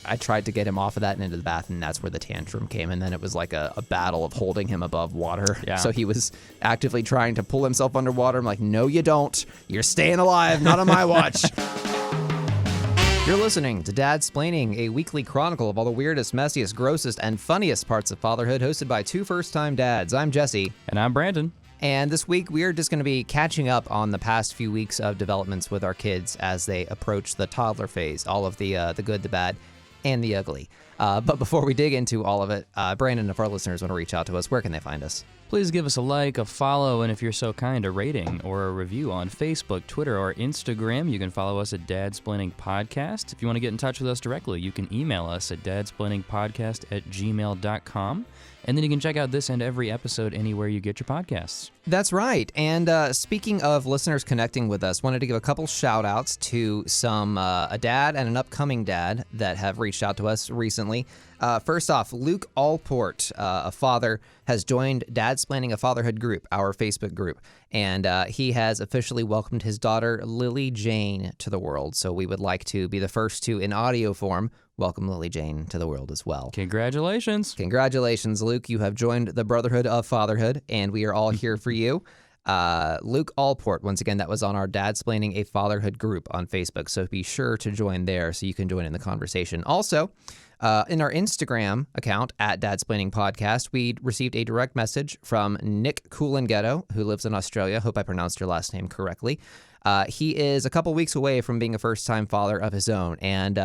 I tried to get him off of that and into the bath, and that's where the tantrum came. And then it was like a battle of holding him above water. Yeah. So he was actively trying to pull himself underwater. I'm like, no, you don't. You're staying alive, not on my watch. You're listening to Dadsplaining, a weekly chronicle of all the weirdest, messiest, grossest, and funniest parts of fatherhood, hosted by two first-time dads. I'm Jesse. And I'm Brandon. And this week, we are just going to be catching up on the past few weeks of developments with our kids as they approach the toddler phase, all of the good, the bad, and the ugly. But before we dig into all of it, Brandon, if our listeners want to reach out to us, where can they find us? Please give us a like, a follow, and if you're so kind, a rating or a review on Facebook, Twitter, or Instagram. You can follow us at Dadsplaining Podcast. If you want to get in touch with us directly, you can email us at dadsplainingpodcast@gmail.com. And then you can check out this and every episode anywhere you get your podcasts. That's right. And speaking of listeners connecting with us, wanted to give a couple shout outs to a dad and an upcoming dad that have reached out to us recently. First off, Luke Allport, a father, has joined Dadsplaining, a fatherhood group, our Facebook group. And he has officially welcomed his daughter, Lily Jane, to the world. So we would like to be the first to, in audio form, welcome Lily Jane to the world as well. Congratulations. Congratulations, Luke. You have joined the Brotherhood of Fatherhood, and we are all here for you. Luke Allport, once again, that was on our Dadsplaining, a fatherhood group on Facebook. So be sure to join there so you can join in the conversation. Also, in our Instagram account, at Dadsplaining Podcast, we received a direct message from Nick Coolangetto, who lives in Australia. Hope I pronounced your last name correctly. He is a couple weeks away from being a first-time father of his own, and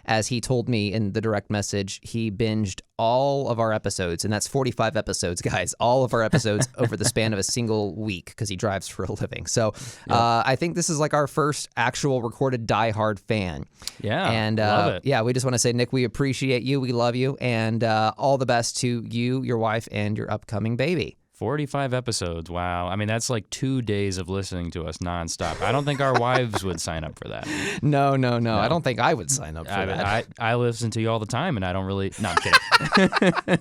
as he told me in the direct message, he binged all of our episodes, and that's 45 episodes, guys, all of our episodes over the span of a single week, because he drives for a living. So I think this is like our first actual recorded diehard fan. Yeah, and love it. Yeah, we just want to say, Nick, we appreciate you, we love you, and all the best to you, your wife, and your upcoming baby. 45 episodes. Wow. I mean, that's like 2 days of listening to us nonstop. I don't think our wives would sign up for that. No. I don't think I would sign up for that. I listen to you all the time, and I don't really... No, I'm kidding.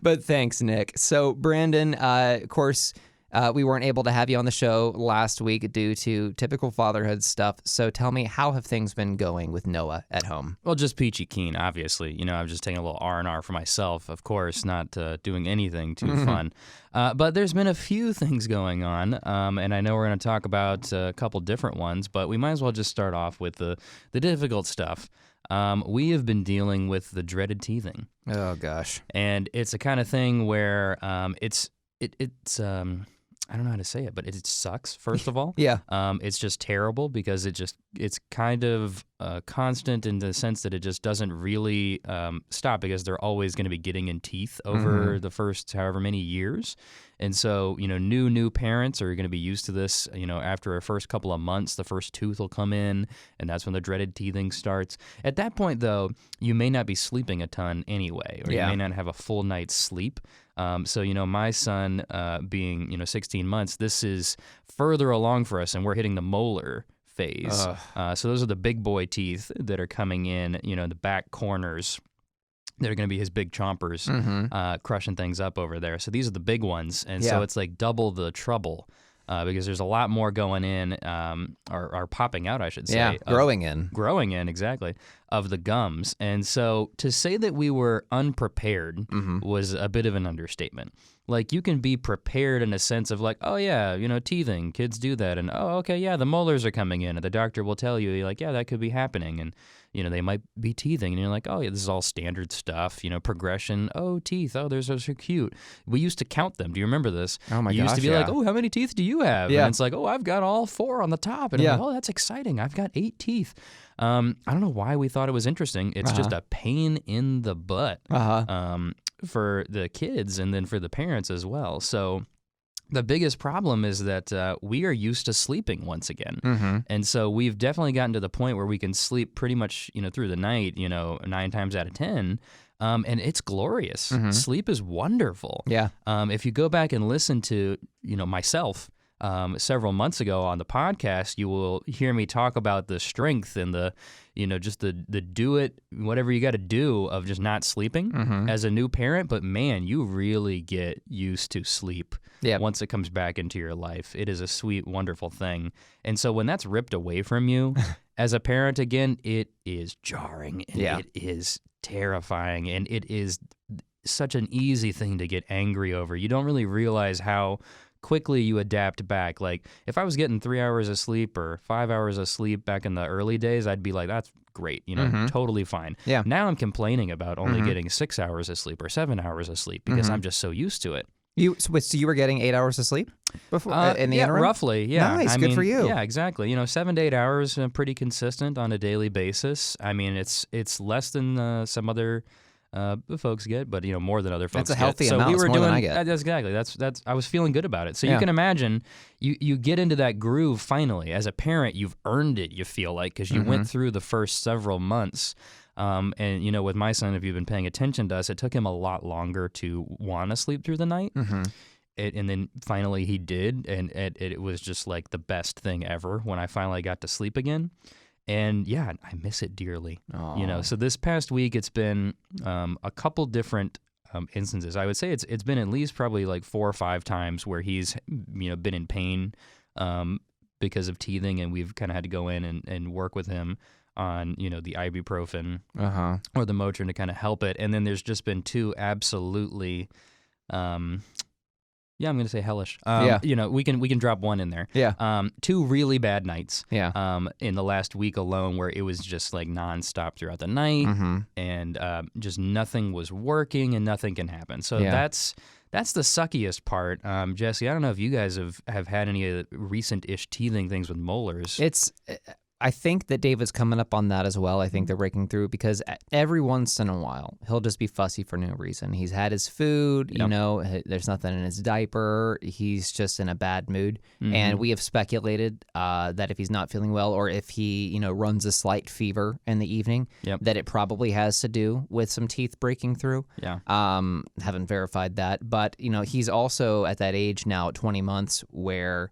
But thanks, Nick. So, Brandon, of course, we weren't able to have you on the show last week due to typical fatherhood stuff. So tell me, how have things been going with Noah at home? Well, just peachy keen, obviously. You know, I'm just taking a little R&R for myself, of course, not doing anything too fun. But there's been a few things going on, and I know we're going to talk about a couple different ones, but we might as well just start off with the difficult stuff. We have been dealing with the dreaded teething. Oh, gosh. And it's a kind of thing where it's I don't know how to say it, but it sucks, first of all. Yeah. It's just terrible because it's kind of constant in the sense that it just doesn't really stop, because they're always going to be getting in teeth over the first however many years. And so, you know, new parents are going to be used to this. You know, after a first couple of months, the first tooth will come in, and that's when the dreaded teething starts. At that point, though, you may not be sleeping a ton anyway, or you may not have a full night's sleep. So, you know, my son being, 16 months, this is further along for us, and we're hitting the molar phase. So those are the big boy teeth that are coming in, the back corners. They're going to be his big chompers, crushing things up over there. So these are the big ones, and so it's like double the trouble. Because there's a lot more going in, or popping out, I should say. Yeah, growing in, exactly, of the gums. And so to say that we were unprepared was a bit of an understatement. Like, you can be prepared in a sense of like, oh yeah, teething, kids do that. And oh, okay, yeah, the molars are coming in. And the doctor will tell you, like, yeah, that could be happening. And, they might be teething. And you're like, oh yeah, this is all standard stuff, progression. Oh, teeth. Oh, they're so cute. We used to count them. Do you remember this? Oh my gosh, You used to be like, oh, how many teeth do you have? Yeah. And it's like, oh, I've got all 4 on the top. And I'm like, oh, that's exciting. I've got 8 teeth. I don't know why we thought it was interesting. It's just a pain in the butt for the kids and then for the parents as well. So the biggest problem is that we are used to sleeping once again. And so we've definitely gotten to the point where we can sleep pretty much, through the night, 9 times out of 10. And it's glorious. Sleep is wonderful. Yeah. If you go back and listen to, myself, several months ago on the podcast, you will hear me talk about the strength and the, just the do it, whatever you got to do of just not sleeping as a new parent. But man, you really get used to sleep once it comes back into your life. It is a sweet, wonderful thing. And so when that's ripped away from you as a parent again, it is jarring and it is terrifying, and it is such an easy thing to get angry over. You don't really realize how quickly you adapt back. Like, if I was getting 3 hours of sleep or 5 hours of sleep back in the early days, I'd be like, that's great, totally fine. Yeah. Now I'm complaining about only getting 6 hours of sleep or 7 hours of sleep because I'm just so used to it. So you were getting 8 hours of sleep before in the interim? Roughly, yeah. Nice, good for you. Yeah, exactly. 7 to 8 hours, pretty consistent on a daily basis. I mean, it's less than some other folks get, but more than other folks get. That's a healthy amount. It's more than I get. That's exactly. That's. I was feeling good about it. So you can imagine, you get into that groove finally. As a parent, you've earned it. You feel like, because you went through the first several months. And with my son, if you've been paying attention to us, it took him a lot longer to want to sleep through the night. And then finally he did, and it was just like the best thing ever when I finally got to sleep again. And yeah, I miss it dearly. So this past week it's been a couple different instances. I would say it's been at least probably like 4 or 5 times where he's been in pain because of teething, and we've kind of had to go in and work with him on the ibuprofen or the Motrin to kind of help it. And then there's just been 2 absolutely I'm going to say hellish. We can drop one in there. 2 really bad nights. In the last week alone, where it was just like nonstop throughout the night, and just nothing was working and nothing can happen. So that's the suckiest part. Jesse, I don't know if you guys have had any recent-ish teething things with molars. I think that David's coming up on that as well. I think they're breaking through because every once in a while, he'll just be fussy for no reason. He's had his food, there's nothing in his diaper. He's just in a bad mood. And we have speculated that if he's not feeling well, or if he, runs a slight fever in the evening, that it probably has to do with some teeth breaking through. Haven't verified that. But, he's also at that age now at 20 months where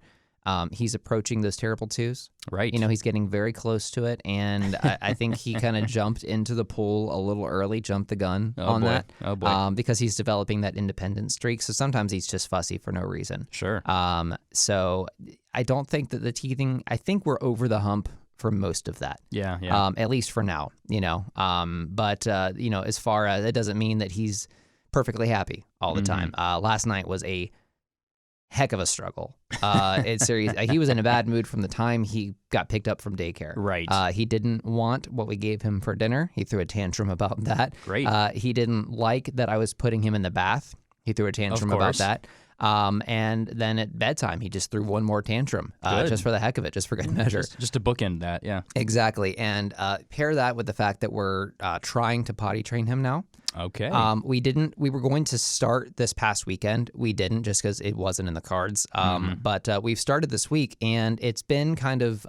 he's approaching those terrible 2s. Right. He's getting very close to it, and I think he kind of jumped into the pool a little early, jumped the gun on that. Oh, boy. Because he's developing that independent streak, so sometimes he's just fussy for no reason. Sure. So I don't think that the teething, I think we're over the hump for most of that. Yeah. At least for now, But, as far as, it doesn't mean that he's perfectly happy all the time. Last night was a heck of a struggle. It's serious. He was in a bad mood from the time he got picked up from daycare. Right. He didn't want what we gave him for dinner. He threw a tantrum about that. Great. He didn't like that I was putting him in the bath. He threw a tantrum about that. And then at bedtime, he just threw one more tantrum, just for the heck of it, just for good measure. Just to bookend that, yeah. Exactly. And pair that with the fact that we're trying to potty train him now. Okay. We were going to start this past weekend. We didn't, just because it wasn't in the cards. But we've started this week, and it's been kind of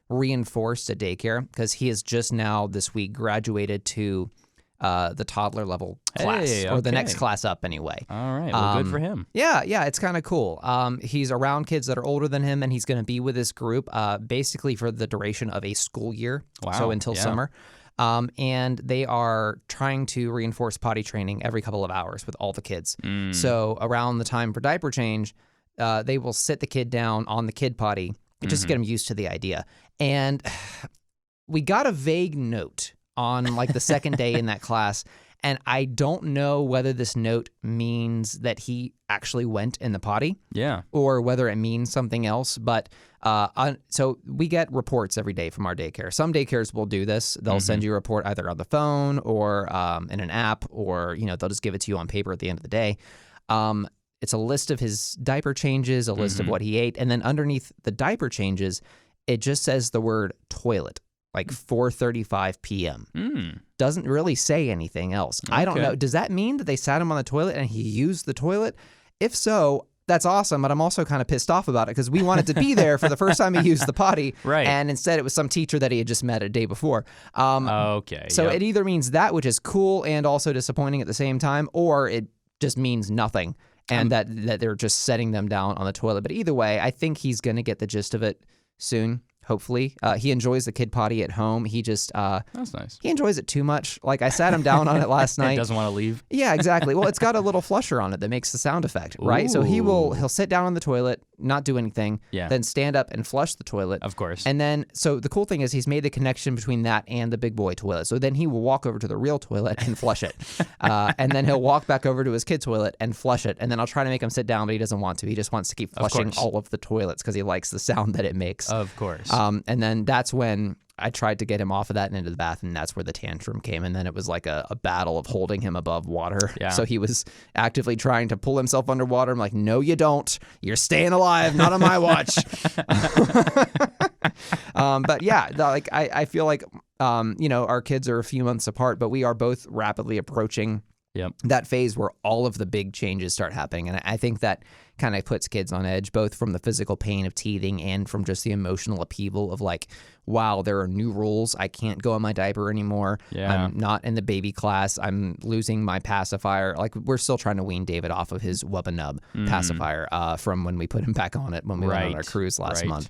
reinforced at daycare because he has just now this week graduated to the toddler level class, or the next class up anyway. All right. Well, good for him. Yeah, it's kind of cool. He's around kids that are older than him, and he's going to be with this group basically for the duration of a school year. Wow. So until summer. And they are trying to reinforce potty training every couple of hours with all the kids. So around the time for diaper change, they will sit the kid down on the kid potty just to get him used to the idea. And we got a vague note on like the second day in that class, and I don't know whether this note means that he actually went in the potty, or whether it means something else. But so we get reports every day from our daycare. Some daycares will do this; they'll send you a report either on the phone or in an app, or they'll just give it to you on paper at the end of the day. It's a list of his diaper changes, a list of what he ate, and then underneath the diaper changes, it just says the word toilet. Like 4:35 p.m. Doesn't really say anything else. Okay. I don't know. Does that mean that they sat him on the toilet and he used the toilet? If so, that's awesome, but I'm also kind of pissed off about it because we wanted to be there for the first time he used the potty, right? And instead it was some teacher that he had just met a day before. Okay. So it either means that, which is cool and also disappointing at the same time, or it just means nothing. and that they're just setting them down on the toilet. But either way, I think he's going to get the gist of it soon. Hopefully. He enjoys the kid potty at home. He just That's nice. He enjoys it too much. Like, I sat him down on it last night. He doesn't want to leave. Yeah, exactly. Well, it's got a little flusher on it that makes the sound effect, right? So he'll sit down on the toilet, not do anything, then stand up and flush the toilet. Of course. And then, so the cool thing is he's made the connection between that and the big boy toilet. So then he will walk over to the real toilet and flush it. And then he'll walk back over to his kid toilet and flush it. And then I'll try to make him sit down, but he doesn't want to. He just wants to keep flushing all of the toilets because he likes the sound that it makes. Of course. And then that's when I tried to get him off of that and into the bath, and that's where the tantrum came. And then it was like a battle of holding him above water. Yeah. So he was actively trying to pull himself underwater. I'm like, no, you don't. You're staying alive, not on my watch. But yeah, like I feel like, our kids are a few months apart, but we are both rapidly approaching that phase where all of the big changes start happening. And I think that kind of puts kids on edge, both from the physical pain of teething and from just the emotional upheaval of like, wow, there are new rules. I can't go in my diaper anymore. Yeah. I'm not in the baby class. I'm losing my pacifier. Like, we're still trying to wean David off of his Wubba Nub pacifier from when we put him back on it when we went on our cruise last month.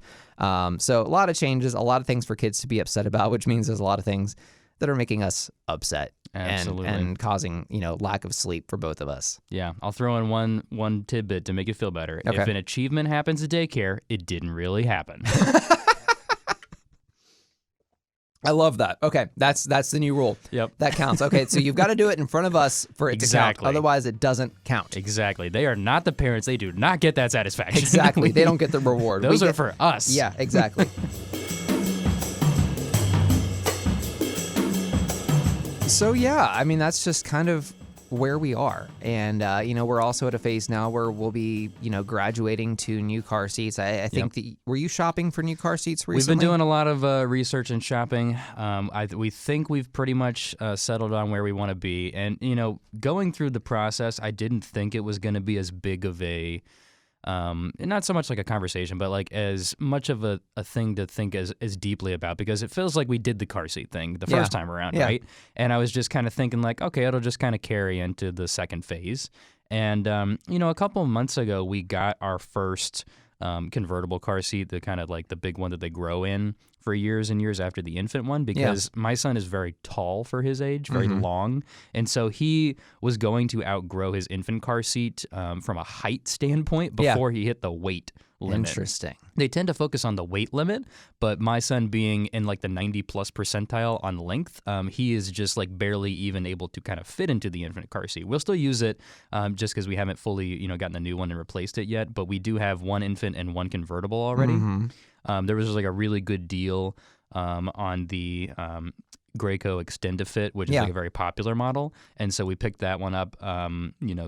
So a lot of changes, a lot of things for kids to be upset about, which means there's a lot of things that are making us upset. Absolutely. And causing, lack of sleep for both of us. Yeah, I'll throw in one tidbit to make it feel better. Okay. If an achievement happens at daycare, it didn't really happen. I love that. Okay, that's the new rule. Yep. That counts. Okay, so you've got to do it in front of us for it to count. Otherwise, it doesn't count. Exactly. They are not the parents. They do not get that satisfaction. Exactly. They don't get the reward. Those are for us. Yeah, exactly. So yeah, I mean, that's just kind of where we are. And, we're also at a phase now where we'll be, graduating to new car seats. I think were you shopping for new car seats recently? We've been doing a lot of research and shopping. We think we've pretty much settled on where we want to be. And, going through the process, I didn't think it was going to be as big of a, not so much like a conversation, but like as much of a thing to think as deeply about, because it feels like we did the car seat thing the first time around, right? And I was just kind of thinking like, okay, it'll just kind of carry into the second phase. And, a couple of months ago, we got our first convertible car seat, the kind of like the big one that they grow in for years and years after the infant one, because my son is very tall for his age, very long. And so he was going to outgrow his infant car seat from a height standpoint before he hit the weight limit. Interesting. They tend to focus on the weight limit, but my son being in like the 90+ percentile on length, he is just like barely even able to kind of fit into the infant car seat. We'll still use it just because we haven't fully, gotten a new one and replaced it yet, but we do have one infant and one convertible already. There was like a really good deal on the Graco Extend-A-Fit, which is like a very popular model. And so we picked that one up,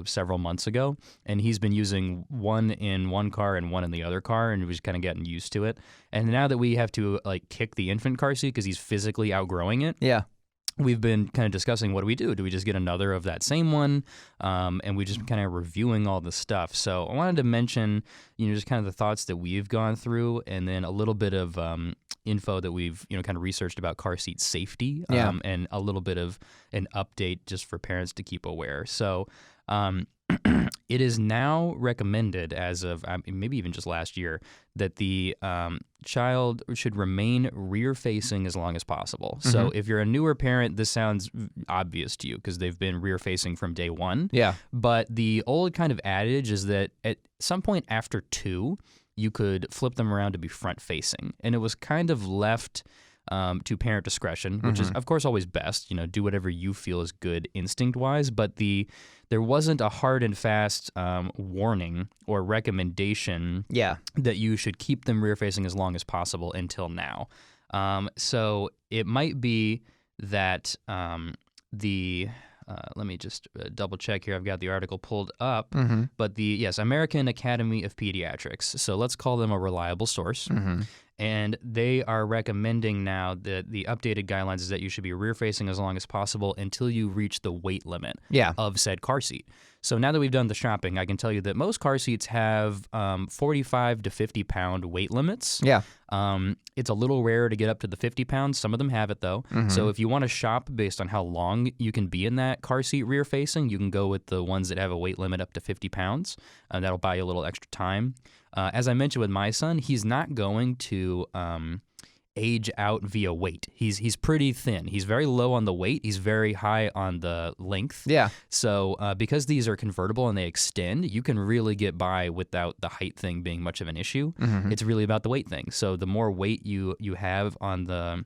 several months ago. And he's been using one in one car and one in the other car, and we've kind of gotten used to it. And now that we have to like kick the infant car seat because he's physically outgrowing it. Yeah. We've been kind of discussing, what do we do? Do we just get another of that same one? And we just kind of reviewing all the stuff. So I wanted to mention, just kind of the thoughts that we've gone through, and then a little bit of info that we've, kind of researched about car seat safety, and a little bit of an update just for parents to keep aware. So it is now recommended, as of maybe even just last year, that the child should remain rear-facing as long as possible. So if you're a newer parent, this sounds obvious to you because they've been rear-facing from day one. Yeah. But the old kind of adage is that at some point after 2, you could flip them around to be front-facing. And it was kind of left to parent discretion, which is, of course, always best. Do whatever you feel is good instinct-wise. But there wasn't a hard and fast warning or recommendation that you should keep them rear-facing as long as possible until now. So it might be that let me just double check here. I've got the article pulled up, but American Academy of Pediatrics. So let's call them a reliable source. And they are recommending now that the updated guidelines is that you should be rear facing as long as possible until you reach the weight limit of said car seat. So now that we've done the shopping, I can tell you that most car seats have 45 to 50 pound weight limits. Yeah. It's a little rare to get up to the 50 pounds. Some of them have it though. So if you want to shop based on how long you can be in that car seat rear facing, you can go with the ones that have a weight limit up to 50 pounds. That'll buy you a little extra time. As I mentioned with my son, he's not going to age out via weight. He's pretty thin. He's very low on the weight. He's very high on the length. Yeah. So because these are convertible and they extend, you can really get by without the height thing being much of an issue. It's really about the weight thing. So the more weight you have on the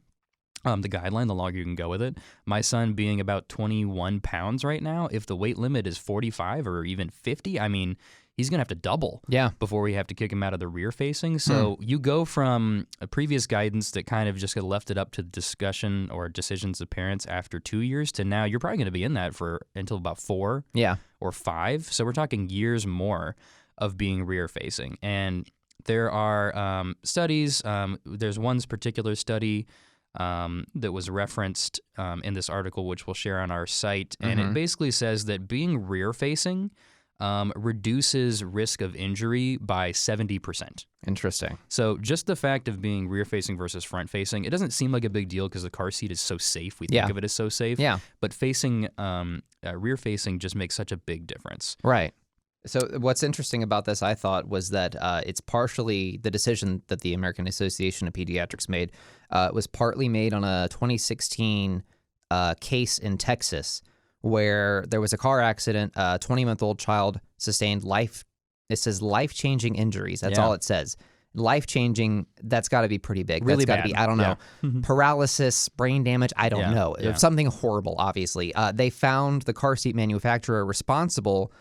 guideline, the longer you can go with it. My son being about 21 pounds right now, if the weight limit is 45 or even 50, I mean, he's going to have to double before we have to kick him out of the rear facing. So you go from a previous guidance that kind of just left it up to discussion or decisions of parents after 2 years to now you're probably going to be in that for until about 4 or 5. So we're talking years more of being rear facing. And there are studies. There's one particular study that was referenced in this article, which we'll share on our site. And it basically says that being rear facing reduces risk of injury by 70%. Interesting. So just the fact of being rear-facing versus front-facing, it doesn't seem like a big deal because the car seat is so safe. We think of it as so safe. Yeah. But rear-facing just makes such a big difference. Right. So what's interesting about this, I thought, was that it's partially the decision that the American Association of Pediatrics made was partly made on a 2016 case in Texas where there was a car accident, a 20-month-old child sustained life-changing injuries. That's all it says. Life-changing, that's got to be pretty big. Really that's got to be, I don't know, paralysis, brain damage, I don't know. Yeah. Something horrible, obviously. They found the car seat manufacturer responsible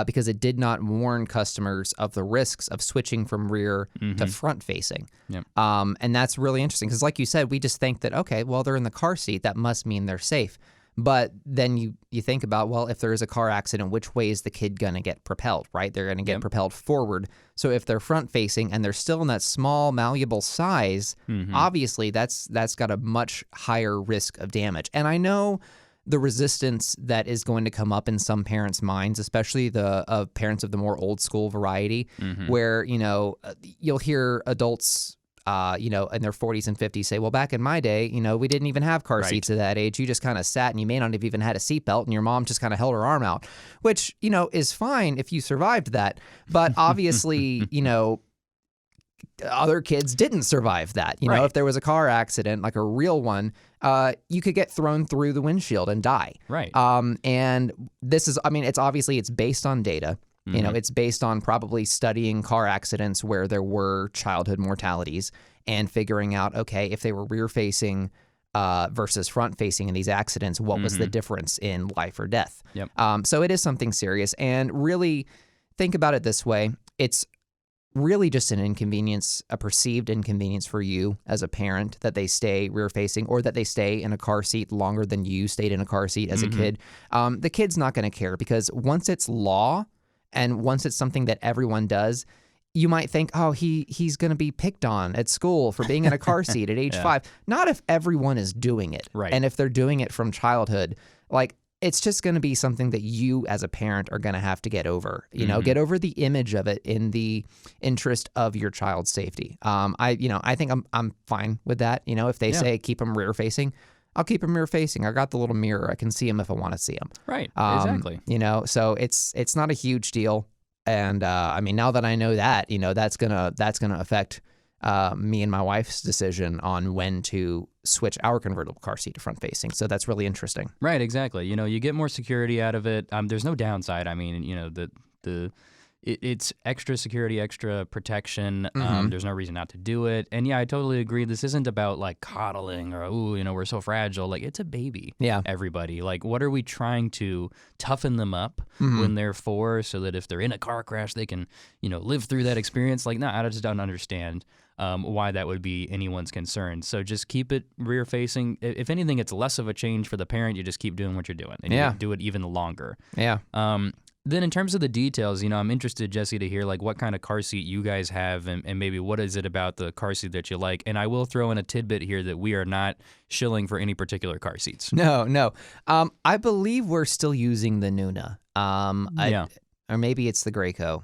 because it did not warn customers of the risks of switching from rear to front-facing. Yep. And that's really interesting because, like you said, we just think that, okay, well, they're in the car seat. That must mean they're safe. But then you think about, well, if there is a car accident, which way is the kid going to get propelled, right? They're going to get propelled forward. So if they're front-facing and they're still in that small, malleable size, obviously that's got a much higher risk of damage. And I know the resistance that is going to come up in some parents' minds, especially the parents of the more old-school variety, where, you'll hear adults in their 40s and 50s say, well, back in my day, we didn't even have car seats at that age. You just kind of sat and you may not have even had a seatbelt and your mom just kind of held her arm out, which, is fine if you survived that. But obviously, other kids didn't survive that. If there was a car accident, like a real one, you could get thrown through the windshield and die. Right. And this is, it's based on data. It's based on probably studying car accidents where there were childhood mortalities and figuring out, okay, if they were rear-facing versus front-facing in these accidents, what was the difference in life or death? Yep. So it is something serious. And really think about it this way. It's really just an inconvenience, a perceived inconvenience for you as a parent that they stay rear-facing or that they stay in a car seat longer than you stayed in a car seat as a kid. The kid's not going to care because once it's law, and once it's something that everyone does, you might think, oh, he's going to be picked on at school for being in a car seat at age 5. Not if everyone is doing it. Right. And if they're doing it from childhood. Like, it's just going to be something that you as a parent are going to have to get over. Get over the image of it in the interest of your child's safety. I think I'm fine with that. If they say keep them rear facing, I'll keep him rear-facing. I got the little mirror. I can see him if I want to see him. Right, exactly. So it's not a huge deal. And now that I know that, that's gonna affect me and my wife's decision on when to switch our convertible car seat to front-facing. So that's really interesting. Right, exactly. You get more security out of it. There's no downside. It's extra security, extra protection. There's no reason not to do it. And yeah, I totally agree. This isn't about like coddling or, we're so fragile. Like, it's a baby. Yeah. Everybody. Like, what are we trying to toughen them up when they're 4 so that if they're in a car crash, they can, live through that experience? Like, no, I just don't understand why that would be anyone's concern. So just keep it rear facing. If anything, it's less of a change for the parent. You just keep doing what you're doing and you do it even longer. Yeah. Then in terms of the details, I'm interested, Jesse, to hear like what kind of car seat you guys have and maybe what is it about the car seat that you like. And I will throw in a tidbit here that we are not shilling for any particular car seats. No. I believe we're still using the Nuna. Yeah. Or maybe it's the Graco.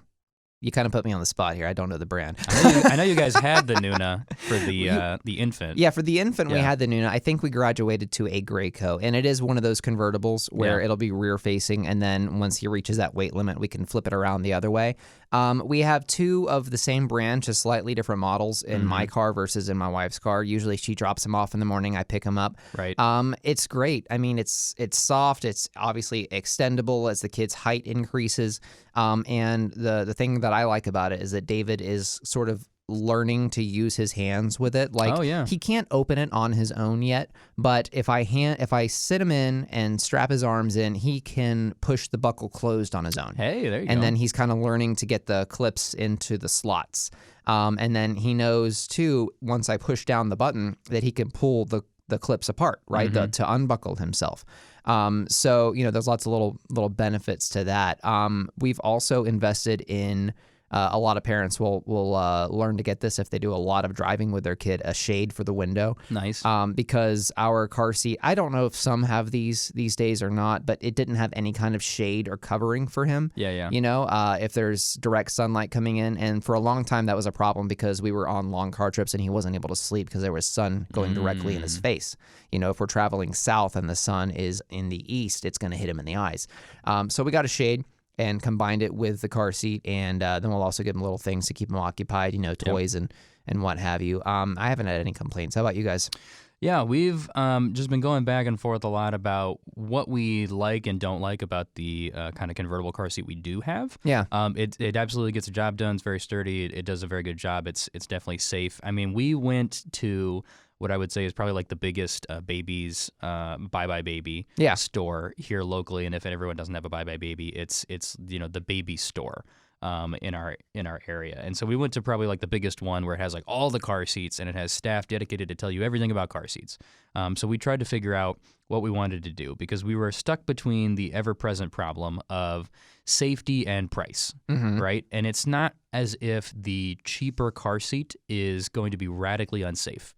You kind of put me on the spot here. I don't know the brand. I know you guys had the Nuna for the infant. Yeah, for the infant, we had the Nuna. I think we graduated to a Graco, and it is one of those convertibles where it'll be rear-facing, and then once he reaches that weight limit, we can flip it around the other way. We have two of the same brand, just slightly different models in my car versus in my wife's car. Usually she drops them off in the morning. I pick them up. Right. It's great. I mean, it's soft. It's obviously extendable as the kid's height increases. And the thing that I like about it is that David is sort of learning to use his hands with it. Like, he can't open it on his own yet, but if I sit him in and strap his arms in, he can push the buckle closed on his own. Hey, there you go. And then he's kind of learning to get the clips into the slots. And then he knows too, once I push down the button, that he can pull the clips apart, right, to unbuckle himself. So, there's lots of little benefits to that. We've also invested in a lot of parents will learn to get this if they do a lot of driving with their kid, a shade for the window. Nice. Because our car seat, I don't know if some have these days or not, but it didn't have any kind of shade or covering for him. Yeah. If there's direct sunlight coming in. And for a long time, that was a problem because we were on long car trips and he wasn't able to sleep because there was sun going directly in his face. If we're traveling south and the sun is in the east, it's going to hit him in the eyes. So we got a shade and combined it with the car seat, and then we'll also give him little things to keep him occupied, toys and what have you. I haven't had any complaints. How about you guys? Yeah, we've just been going back and forth a lot about what we like and don't like about the kind of convertible car seat we do have. Yeah. It absolutely gets the job done. It's very sturdy. It does a very good job. It's definitely safe. I mean, we went to what I would say is probably like the biggest babies Bye Bye Baby store here locally, and if everyone doesn't have a Bye Bye Baby, it's the baby store in our area. And so we went to probably like the biggest one where it has like all the car seats and it has staff dedicated to tell you everything about car seats. So we tried to figure out what we wanted to do because we were stuck between the ever-present problem of safety and price, right? And it's not as if the cheaper car seat is going to be radically unsafe.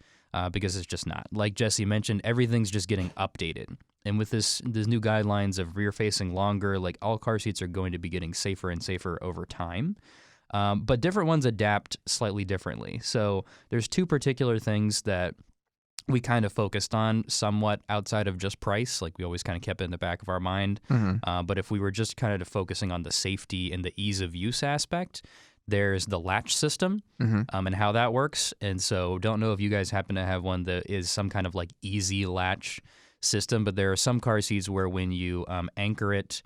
Because it's just not. Like Jesse mentioned, everything's just getting updated. And with this new guidelines of rear-facing longer, like all car seats are going to be getting safer and safer over time. But different ones adapt slightly differently. So there's two particular things that we kind of focused on somewhat outside of just price. Like we always kind of kept it in the back of our mind. But if we were just kind of focusing on the safety and the ease of use aspect, there's the latch system and how that works. And so don't know if you guys happen to have one that is some kind of like easy latch system, but there are some car seats where when you anchor it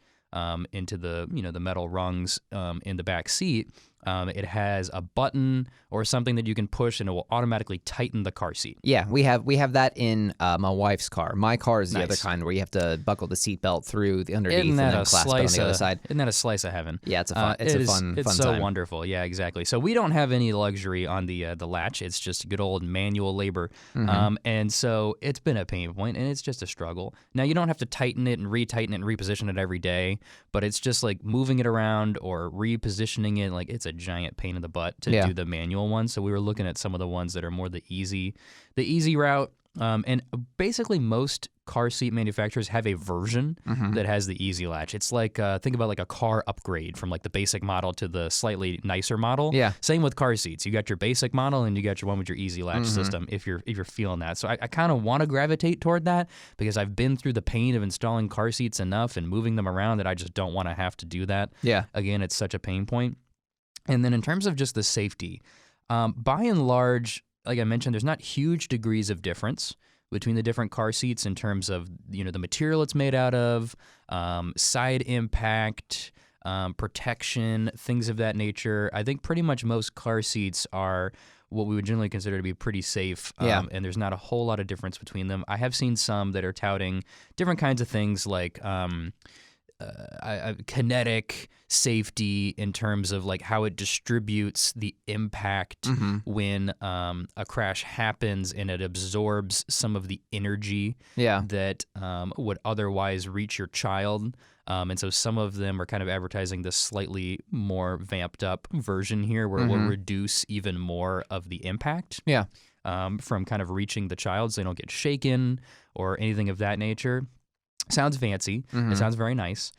into the the metal rungs in the back seat, it has a button or something that you can push and it will automatically tighten the car seat. Yeah, we have that in my wife's car. My car is the other kind where you have to buckle the seatbelt through the underneath and then clasp it on the other side. Isn't that a slice of heaven? Yeah, it's a fun time. It's so wonderful. Yeah, exactly. So we don't have any luxury on the latch. It's just good old manual labor. And so it's been a pain point and it's just a struggle. Now you don't have to tighten it and retighten it and reposition it every day, but it's just like moving it around or repositioning it. Like it's a giant pain in the butt to do the manual one. So we were looking at some of the ones that are more the easy route. And basically most car seat manufacturers have a version that has the easy latch. It's like think about like a car upgrade from like the basic model to the slightly nicer model. Yeah. Same with car seats. You got your basic model and you got your one with your easy latch system if you're feeling that. So I kind of want to gravitate toward that because I've been through the pain of installing car seats enough and moving them around that I just don't want to have to do that. Yeah. Again, it's such a pain point. And then in terms of just the safety, by and large, like I mentioned, there's not huge degrees of difference between the different car seats in terms of the material it's made out of, side impact, protection, things of that nature. I think pretty much most car seats are what we would generally consider to be pretty safe, and there's not a whole lot of difference between them. I have seen some that are touting different kinds of things like kinetic safety in terms of like how it distributes the impact when a crash happens, and it absorbs some of the energy that would otherwise reach your child. And so some of them are kind of advertising this slightly more vamped up version here where it will reduce even more of the impact from kind of reaching the child so they don't get shaken or anything of that nature. Sounds fancy. It sounds very nice.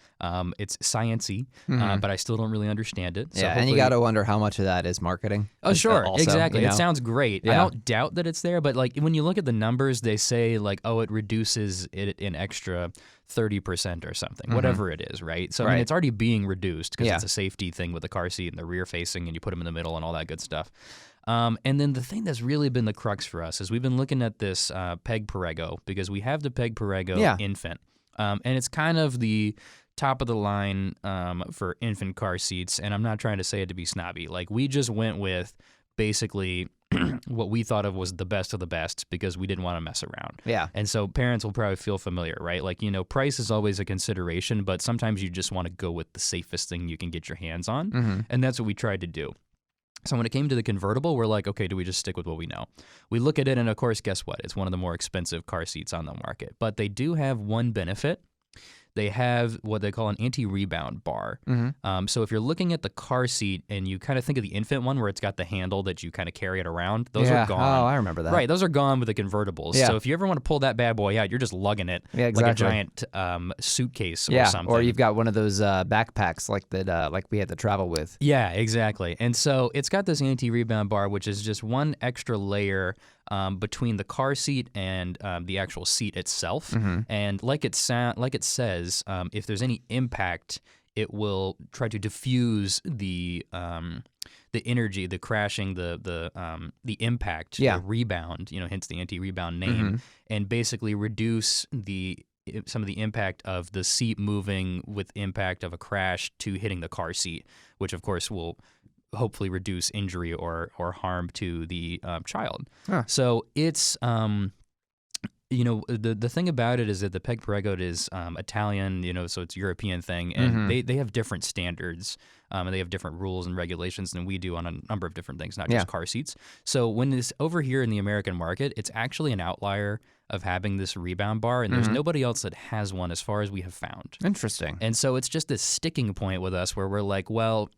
It's science-y, but I still don't really understand it. So and you got to wonder how much of that is marketing. Oh, sure. Also, exactly. you know? It sounds great. I don't doubt that it's there, but like when you look at the numbers, they say like, oh, it reduces it an extra 30% or something, whatever it is, right? So I mean, it's already being reduced because it's a safety thing with the car seat and the rear facing, and you put them in the middle and all that good stuff. And then the thing that's really been the crux for us is we've been looking at this Peg Perego because we have the Peg Perego infant. And it's kind of the top of the line for infant car seats. And I'm not trying to say it to be snobby. Like, we just went with basically what we thought of was the best of the best because we didn't want to mess around. Yeah. And so parents will probably feel familiar, right? Like, you know, price is always a consideration, but sometimes you just want to go with the safest thing you can get your hands on. And that's what we tried to do. So when it came to the convertible, we're like, okay, do we just stick with what we know? We look at it, and of course, guess what? It's one of the more expensive car seats on the market. But they do have one benefit. They have what they call an anti-rebound bar. So if you're looking at the car seat and you kind of think of the infant one where it's got the handle that you kind of carry it around, those are gone. Oh, I remember that. Right, those are gone with the convertibles. So if you ever want to pull that bad boy out, you're just lugging it like a giant suitcase or something. Or you've got one of those backpacks like that, like we had to travel with. Yeah, exactly. And so it's got this anti-rebound bar, which is just one extra layer between the car seat and the actual seat itself. And like it says, if there's any impact, it will try to diffuse the energy, the crashing, the impact, the rebound, you know, hence the anti-rebound name, and basically reduce some of the impact of the seat moving with impact of a crash to hitting the car seat, which of course will hopefully reduce injury or harm to the child. So it's you know, the thing about it is that the Peg Perego is Italian, you know, so it's a European thing, and they have different standards, and they have different rules and regulations than we do on a number of different things, not just car seats. So when it's over here in the American market, it's actually an outlier of having this rebound bar, and there's nobody else that has one as far as we have found. Interesting. And so it's just this sticking point with us where we're like, well,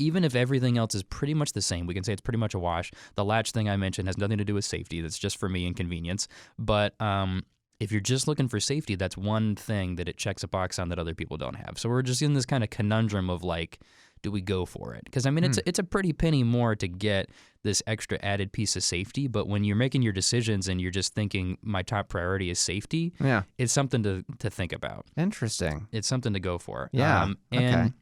even if everything else is pretty much the same, we can say it's pretty much a wash. The latch thing I mentioned has nothing to do with safety. That's just for me and convenience. But if you're just looking for safety, that's one thing that it checks a box on that other people don't have. So we're just in this kind of conundrum of like, do we go for it? Because I mean, it's a pretty penny more to get this extra added piece of safety. But when you're making your decisions and you're just thinking my top priority is safety, it's something to think about. Interesting. It's something to go for. Yeah. And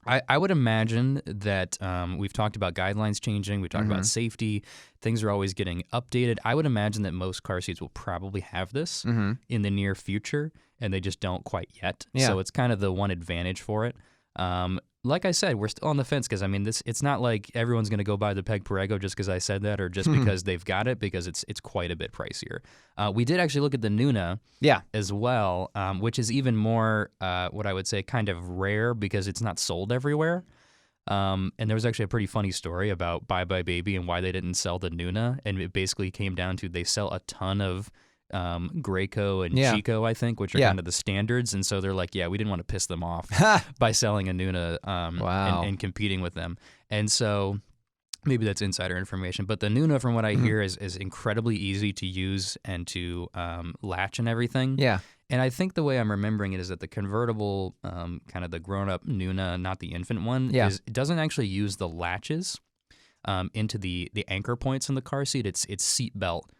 I would imagine that we've talked about guidelines changing. We talked about safety. Things are always getting updated. I would imagine that most car seats will probably have this in the near future, and they just don't quite yet. So it's kind of the one advantage for it. Like I said, we're still on the fence because, I mean, it's not like everyone's going to go buy the Peg Perego just because I said that or just because they've got it, because it's quite a bit pricier. We did actually look at the Nuna as well, which is even more, what I would say, kind of rare because it's not sold everywhere. And there was actually a pretty funny story about Bye Bye Baby and why they didn't sell the Nuna, and it basically came down to they sell a ton of Graco and Chico, I think, which are kind of the standards, and so they're like, we didn't want to piss them off by selling a Nuna and competing with them. And so maybe that's insider information, but the Nuna, from what I hear, is incredibly easy to use and to latch and everything. And I think the way I'm remembering it is that the convertible, kind of the grown-up Nuna, not the infant one, it doesn't actually use the latches into the anchor points in the car seat. It's seat belt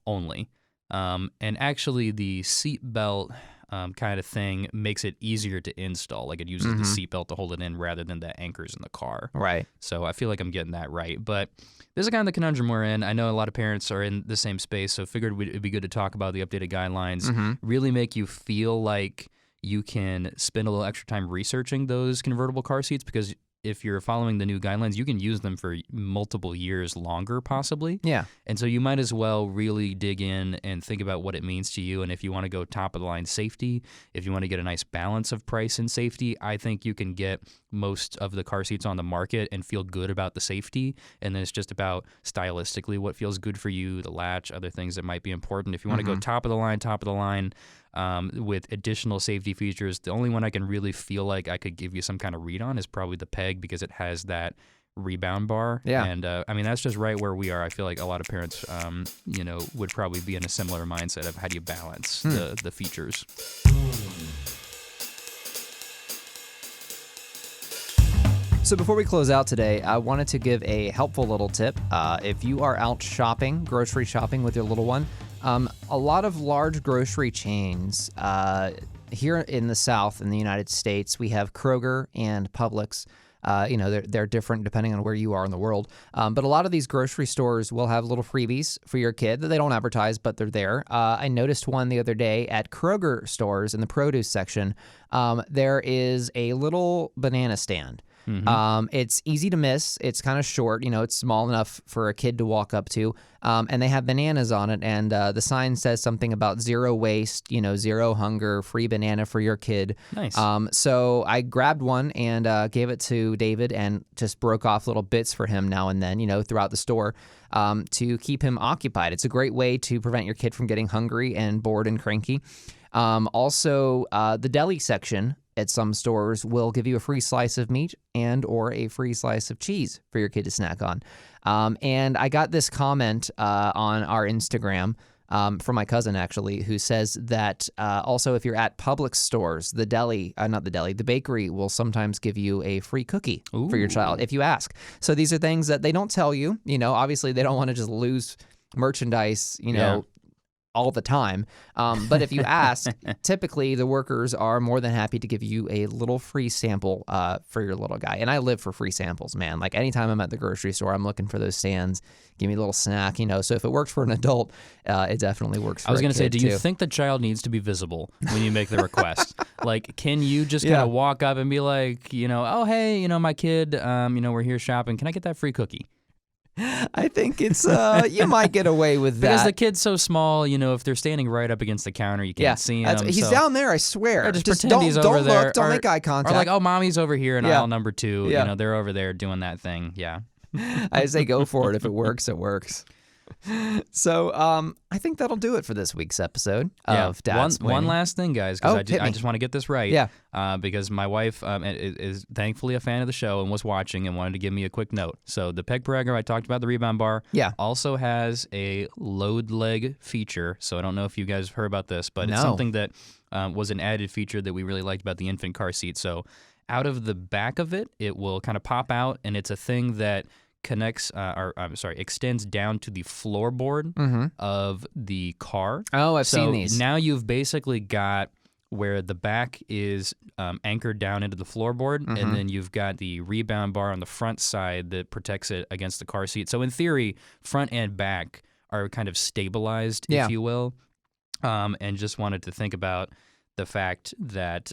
only. And actually the seat belt kind of thing makes it easier to install. Like, it uses the seat belt to hold it in rather than the anchors in the car. Right. So I feel like I'm getting that right. But this is kind of the conundrum we're in. I know a lot of parents are in the same space, so figured it'd be good to talk about the updated guidelines, really make you feel like you can spend a little extra time researching those convertible car seats, because if you're following the new guidelines, you can use them for multiple years longer, possibly. Yeah. And so you might as well really dig in and think about what it means to you. And if you want to go top of the line safety, if you want to get a nice balance of price and safety, I think you can get most of the car seats on the market and feel good about the safety. And then it's just about stylistically what feels good for you, the latch, other things that might be important. If you want to go top of the line, with additional safety features, the only one I can really feel like I could give you some kind of read on is probably the Peg, because it has that rebound bar. Yeah. And I mean, that's just right where we are. I feel like a lot of parents, would probably be in a similar mindset of how do you balance the features. So before we close out today, I wanted to give a helpful little tip. If you are out shopping, grocery shopping with your little one, a lot of large grocery chains here in the South in the United States, we have Kroger and Publix. They're different depending on where you are in the world. But a lot of these grocery stores will have little freebies for your kid that they don't advertise, but they're there. I noticed one the other day at Kroger stores in the produce section. There is a little banana stand. It's easy to miss. It's kind of short. It's small enough for a kid to walk up to. And they have bananas on it. And the sign says something about zero waste, zero hunger, free banana for your kid. Nice. So I grabbed one and gave it to David and just broke off little bits for him now and then, throughout the store to keep him occupied. It's a great way to prevent your kid from getting hungry and bored and cranky. Also, the deli section at some stores will give you a free slice of meat and or a free slice of cheese for your kid to snack on. And I got this comment on our Instagram from my cousin, actually, who says that also if you're at Publix stores, the bakery will sometimes give you a free cookie for your child if you ask. So these are things that they don't tell you. Obviously they don't want to just lose merchandise, all the time. But if you ask, typically the workers are more than happy to give you a little free sample for your little guy. And I live for free samples, man. Like anytime I'm at the grocery store, I'm looking for those stands. Give me a little snack, So if it works for an adult, it definitely works for a kid. I was going to say, do you too. think the child needs to be visible when you make the request? Like, can you just kind of walk up and be like, oh, hey, my kid, we're here shopping. Can I get that free cookie? I think it's, you might get away with that. Because the kid's so small, if they're standing right up against the counter, you can't see him. He's down there, I swear. Or just pretend he's over there. Don't look, don't make eye contact. Or like, oh, mommy's over here in aisle number 2. They're over there doing that thing. Yeah. I say go for it. If it works, it works. So I think that'll do it for this week's episode of Dadsplaining. One last thing, guys, because I just want to get this right. Yeah. Because my wife is thankfully a fan of the show and was watching and wanted to give me a quick note. So the Peg Pragger, I talked about the rebound bar, also has a load leg feature. So I don't know if you guys have heard about this, but it's something that was an added feature that we really liked about the infant car seat. So out of the back of it, it will kind of pop out, and it's a thing that extends down to the floorboard of the car. Oh, I've seen these. Now you've basically got where the back is anchored down into the floorboard, and then you've got the rebound bar on the front side that protects it against the car seat. So in theory, front and back are kind of stabilized, if you will, and just wanted to think about the fact that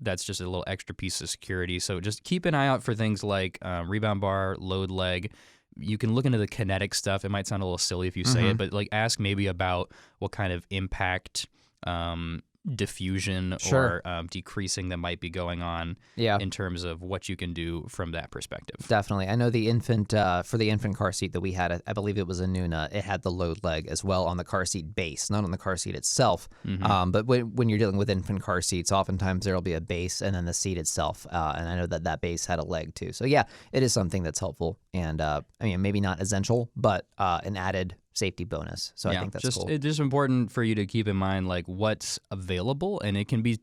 that's just a little extra piece of security. So just keep an eye out for things like rebound bar, load leg. You can look into the kinetic stuff. It might sound a little silly if you say it, but like ask maybe about what kind of impact diffusion or decreasing that might be going on in terms of what you can do from that perspective. Definitely. I know the infant, for the infant car seat that we had, I believe it was a Nuna, it had the load leg as well on the car seat base, not on the car seat itself. But when you're dealing with infant car seats, oftentimes there'll be a base and then the seat itself. And I know that base had a leg too. So yeah, it is something that's helpful. And maybe not essential, but an added safety bonus. So I think that's cool. It's just important for you to keep in mind like what's available, and it can be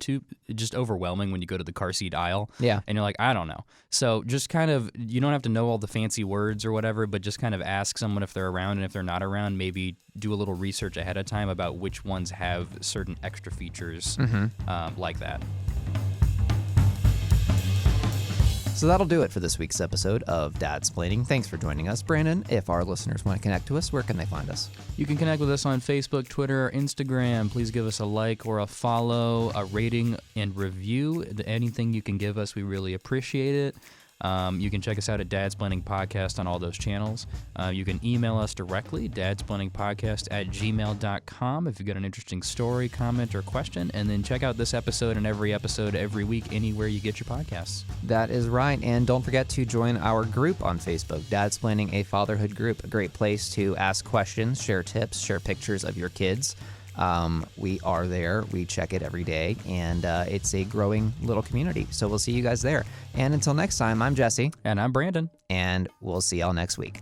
just overwhelming when you go to the car seat aisle. Yeah. And you're like, I don't know. So just kind of, you don't have to know all the fancy words or whatever, but just kind of ask someone if they're around, and if they're not around, maybe do a little research ahead of time about which ones have certain extra features like that. So that'll do it for this week's episode of Dadsplaining. Thanks for joining us. Brandon, if our listeners want to connect to us, where can they find us? You can connect with us on Facebook, Twitter, or Instagram. Please give us a like or a follow, a rating and review. Anything you can give us, we really appreciate it. You can check us out at Dadsplaining Podcast on all those channels. You can email us directly, dadsplainingpodcast@gmail.com, if you've got an interesting story, comment, or question. And then check out this episode and every episode every week anywhere you get your podcasts. That is right. And don't forget to join our group on Facebook, Dadsplaining, a fatherhood group. A great place to ask questions, share tips, share pictures of your kids. We are there. We check it every day, and it's a growing little community. So we'll see you guys there. And until next time, I'm Jesse. And I'm Brandon. And we'll see y'all next week.